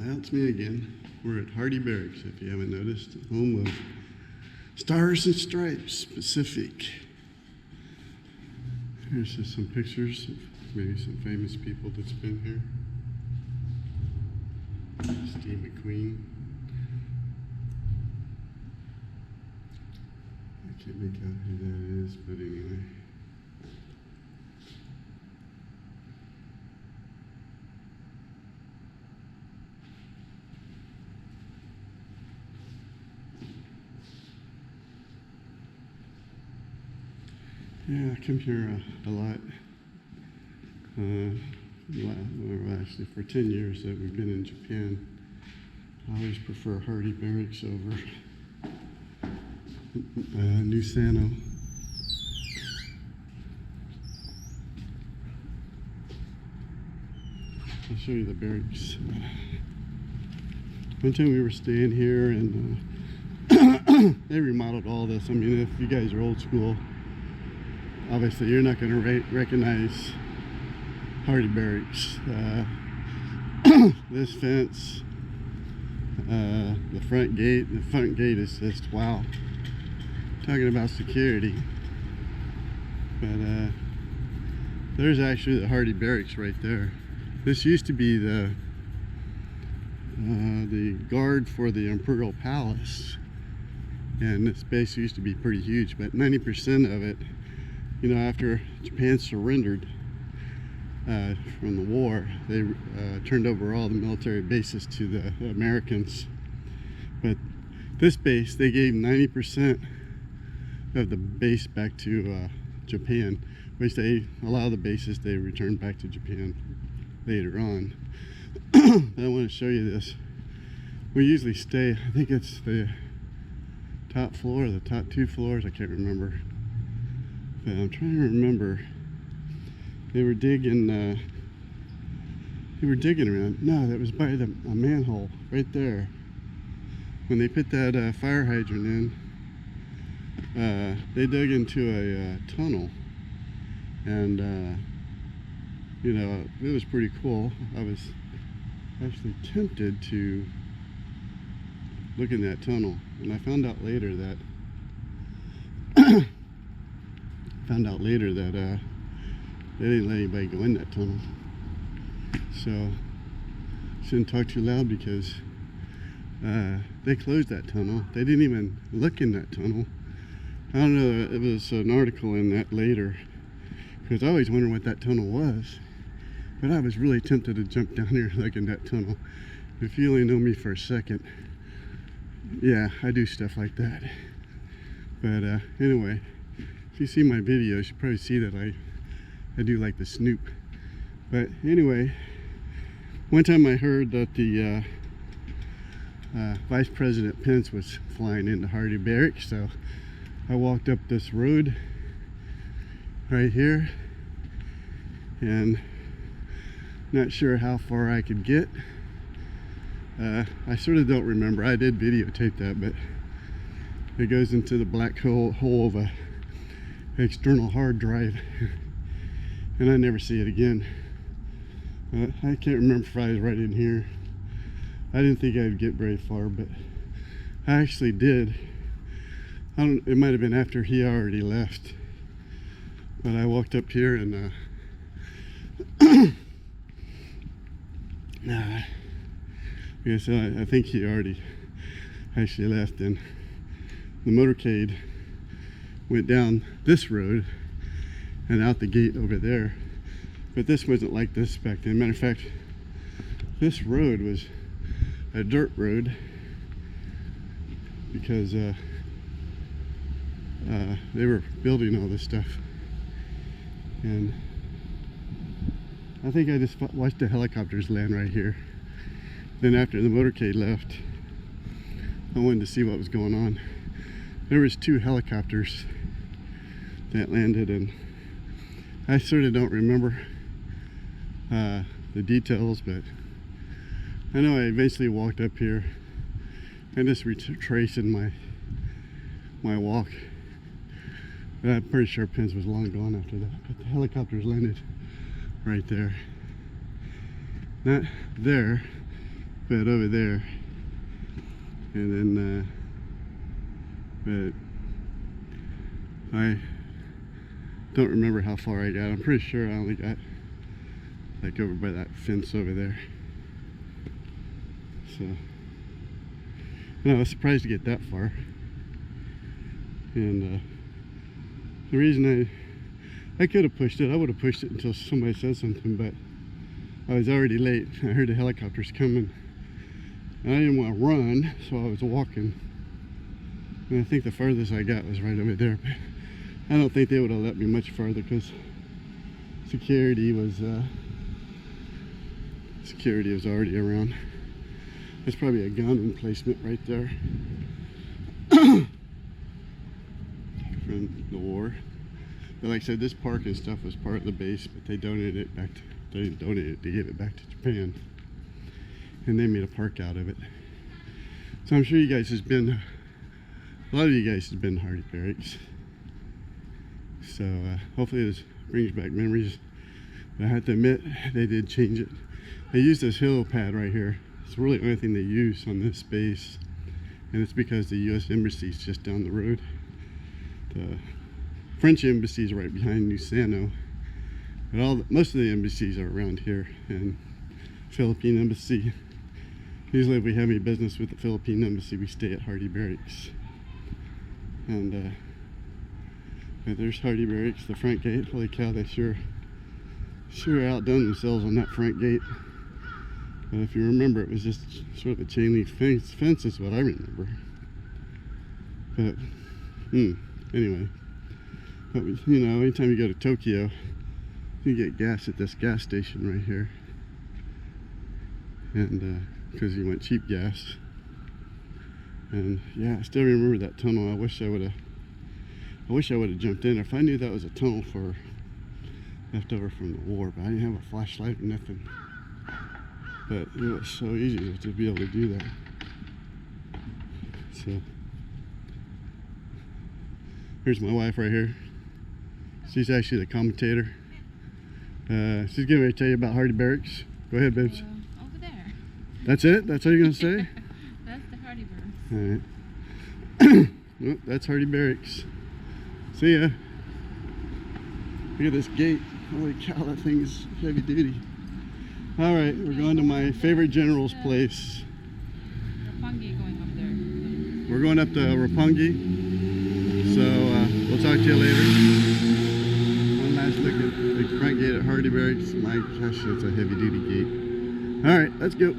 That's me again. We're at Hardy Barracks, if you haven't noticed, home of Stars and Stripes Pacific. Here's just some pictures of maybe some famous people that's been here. Steve McQueen. I can't make out who that is, but anyway. Yeah, I come here a lot. Well, actually, for 10 years that we've been in Japan, I always prefer Hardy Barracks over New Sanno. I'll show you the barracks. One time we were staying here and they remodeled all this. I mean, if you guys are old school, obviously you're not going to recognize Hardy Barracks. This fence, the front gate is just wow. Talking about security. But there's actually the Hardy Barracks right there. This used to be the guard for the Imperial Palace, and this base used to be pretty huge, but 90% of it, you know, after Japan surrendered from the war, they turned over all the military bases to the Americans. But this base, they gave 90% of the base back to Japan, which a lot of the bases they returned back to Japan later on. I want to show you this. We usually stay, I think it's the top floor or the top two floors, I can't remember. But I'm trying to remember. They were digging around. No, that was by a manhole right there. When they put that fire hydrant in, they dug into a tunnel, and you know, it was pretty cool. I was actually tempted to look in that tunnel, and I found out later that they didn't let anybody go in that tunnel. So shouldn't talk too loud because they closed that tunnel. They didn't even look in that tunnel. I don't know, it was an article in that later, because I always wondered what that tunnel was. But I was really tempted to jump down here and look in that tunnel. If you only know me for a second, yeah, I do stuff like that. But anyway, if you see my videos, you probably see that I do like to snoop. But anyway, one time I heard that the Vice President Pence was flying into Hardy Barracks, so I walked up this road right here, and not sure how far I could get. I sort of don't remember. I did videotape that, but it goes into the black hole of a external hard drive, and I never see it again. I can't remember if I was right in here. I didn't think I'd get very far, but I actually did. It might have been after he already left, but I walked up here and yes, I think he already actually left, and the motorcade went down this road and out the gate over there. But this wasn't like this back then. Matter of fact, this road was a dirt road because they were building all this stuff. And I think I just watched the helicopters land right here. Then after the motorcade left, I wanted to see what was going on. There was 2 helicopters that landed, and I sort of don't remember the details, but I know I eventually walked up here and just retracing my walk. But I'm pretty sure Pence was long gone after that, but the helicopters landed right there. Not there, but over there. And then, but I don't remember how far I got. I'm pretty sure I only got like over by that fence over there. So, no, I was surprised to get that far. And the reason I could have pushed it, I would have pushed it until somebody said something, but I was already late. I heard the helicopters coming. And I didn't want to run, so I was walking. And I think the farthest I got was right over there. But I don't think they would have let me much farther because security was already around. There's probably a gun emplacement right there from the war. But like I said, this park and stuff was part of the base, but they donated it back to, they gave it back to Japan, and they made a park out of it. So I'm sure you guys have been, a lot of you guys have been to Hardy Barracks. So hopefully this brings back memories. But I have to admit, they did change it. They used this helipad right here. It's really the only thing they use on this base, and it's because the U.S. Embassy is just down the road. The French Embassy is right behind New Sanno, but most of the embassies are around here, and Philippine Embassy. Usually if we have any business with the Philippine Embassy, we stay at Hardy Barracks. And there's Hardy Barracks, the front gate. Holy cow, they sure outdone themselves on that front gate. But if you remember, it was just sort of a chain link fence is what I remember. But anyway, but you know, anytime you go to Tokyo, you get gas at this gas station right here, and because you want cheap gas. And yeah, I still remember that tunnel. I wish I would have jumped in. If I knew that was a tunnel for left over from the war, but I didn't have a flashlight or nothing. But it was so easy to be able to do that. So here's my wife right here. She's actually the commentator. She's getting ready to tell you about Hardy Barracks. Go ahead, babes. Over there. That's it? That's all you're gonna say? That's the Hardy Barracks. Alright. Well, that's Hardy Barracks. See ya. Look at this gate. Holy cow, that thing is heavy duty. Alright, we're going to my favorite general's place. Roppongi going up there. We're going up to Roppongi. So we'll talk to you later. One last look at the front gate at Hardy Barracks. My gosh, that's a heavy duty gate. Alright, let's go.